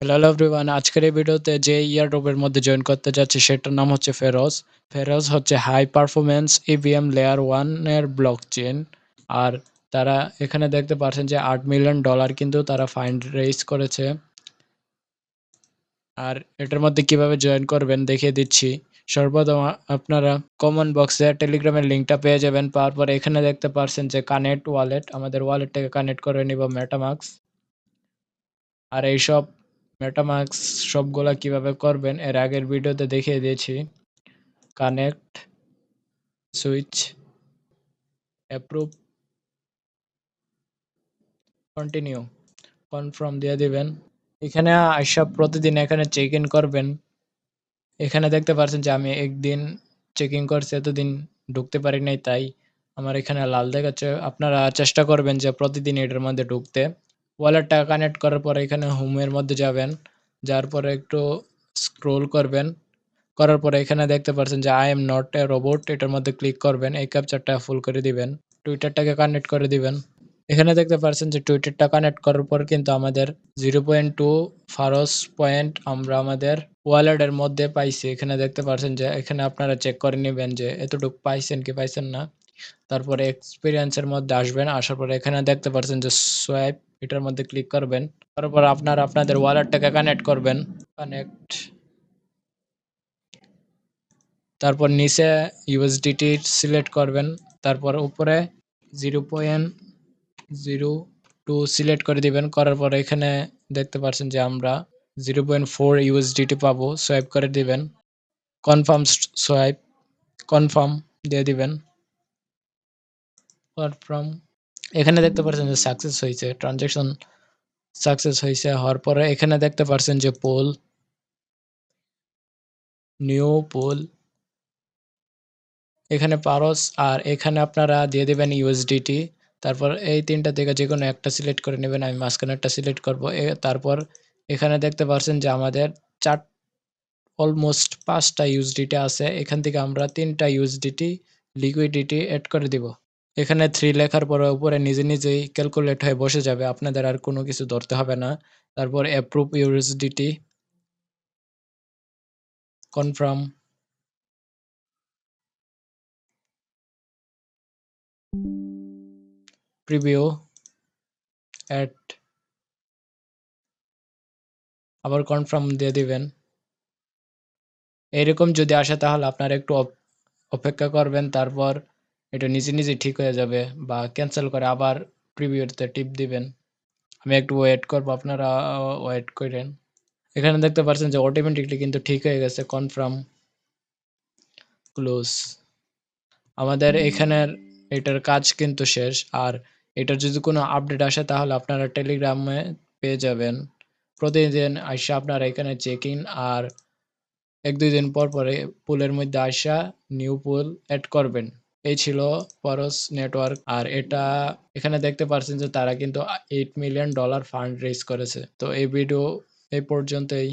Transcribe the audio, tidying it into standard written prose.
Hello everyone, আজকের এই ভিডিওতে যে ইয়ারড্রপের মধ্যে জয়েন করতে যাচ্ছি সেটার নাম হচ্ছে ফেরোজ। ফেরোজ হচ্ছে হাই পারফরমেন্স ইভিএম লেয়ার 1 এর ব্লকচেন। আর তারা এখানে দেখতে পাচ্ছেন যে $8 মিলিয়ন কিন্তু তারা ফান্ড রেইজ করেছে। আর এটার মধ্যে কিভাবে জয়েন করবেন দেখিয়ে দিচ্ছি। সর্বপ্রথম আপনারা কমন বক্সে টেলিগ্রামের লিঙ্কটা পেয়ে যাবেন। পাওয়ার পরে এখানে দেখতে পাচ্ছেন যে কানেক্ট ওয়ালেট, আমাদের ওয়ালেটটাকে কানেক্ট করে নিব মেটামাস্ক। আর এইসব মেটামাস্ক সবগুলা কিভাবে করবেন এর আগের ভিডিওতে দেখিয়ে দিয়েছি। Connect, switch, approve, continue, confirm দিয়ে দিবেন। এখানে আইসা প্রতিদিন এখানে চেক ইন করবেন। এখানে দেখতে পাচ্ছেন যে আমি একদিন চেকিং করছি, এতদিন ঢুকতে পারি নাই, তাই আমার এখানে লাল দেখাচ্ছে। আপনারা চেষ্টা করবেন যে প্রতিদিন এটার মধ্যে ঢুকতে। ওয়ালেটটা কানেক্ট করার পরে এখানে হোমের মধ্যে যাবেন, যার পরে একটু স্ক্রোল করবেন, করার পরে এখানে দেখতে পাচ্ছেন যে I am not a robot, এটার মধ্যে ক্লিক করবেন, এই ক্যাপচারটা ফুল করে দিবেন, টুইটারটাকে কানেক্ট করে দিবেন। এখানে দেখতে পাচ্ছেন যে টুইটারটা কানেক্ট করার পর কিন্তু আমাদের 0.2 ফারস পয়েন্ট আমরা আমাদের ওয়ালেটের মধ্যে পাইছি। এখানে দেখতে পাচ্ছেন যে এখানে আপনারা চেক করে নেবেন যে এতটুকু পাইছেন কি পাইছেন না। তারপরে এক্সপিরিয়েন্সের মধ্যে আসবেন, আসার পরে এখানে দেখতে পাচ্ছেন যে সোয়াইপ, এটার মধ্যে ক্লিক করবেন। তারপর আপনারা আপনাদের ওয়ালেটটাকে কানেক্ট করবেন, কানেক্ট। তারপর নিচে ইউএসডিটি সিলেক্ট করবেন, তারপর উপরে 0.02 সিলেক্ট করে দিবেন। করার পরে এখানে দেখতে পাচ্ছেন যে আমরা 0.4 ইউএসডিটি পাবো, সোয়াইপ করে দিবেন, কনফার্ম সোয়াইপ, কনফার্ম দিয়ে দিবেন, কনফার্ম। এখানে দেখতে পাচ্ছেন যে সাকসেস হয়েছে, ট্রানজ্যাকশন সাকসেস হয়েছে। হওয়ার পরে এখানে দেখতে পাচ্ছেন যে পোল, নিউ পোল, এখানে পারস, আর এখানে আপনারা দিয়ে দেবেন ইউএসডিটি। তারপর এই তিনটা থেকে যে কোনো একটা সিলেক্ট করে নেবেন, আমি মাঝখানে একটা সিলেক্ট করব। তারপর এখানে দেখতে পাচ্ছেন যে আমাদের চার অলমোস্ট 5টা ইউএসডিটি আছে, এখান থেকে আমরা 3টা ইউএসডিটি লিকুইডিটি অ্যাড করে দিব। এখানে 3 লেখার পরে উপরে নিজে নিজেই ক্যালকুলেট হয়ে বসে যাবে, আপনাদের আর কোনো কিছু ধরতে হবে না। তারপর approve USDT, confirm, preview, add, আবার কনফার্ম দিয়ে দিবেন। এরকম যদি আসে তাহলে আপনারা একটু অপেক্ষা করবেন, তারপর এটা নিজে নিজে ঠিক হয়ে যাবে, বা ক্যান্সেল করে আবার প্রিভিউতে টিপ দিবেন। আমি একটু ওয়েট করব, আপনারা ওয়েট করেন। এখানে দেখতে পাচ্ছেন যে অটোমেটিকলি কিন্তু ঠিক হয়ে গেছে, কনফার্ম, ক্লোজ। আমাদের এখানের এটার কাজ কিন্তু শেষ। আর এটার যদি কোনো আপডেট আসে তাহলে আপনারা টেলিগ্রামে পেয়ে যাবেন। প্রতিদিন আইসা আপনারা এখানে চেক ইন, আর 1-2 দিন পর পরে পুলের মধ্যে আইসা নিউ পুল অ্যাড করবেন। এই ছিল পরস নেটওয়ার্ক। আর এটা এখানে দেখতে পাচ্ছেন যে তারা কিন্তু $8 মিলিয়ন ফান্ড রেজ করেছে। তো এই ভিডিও এই পর্যন্তই।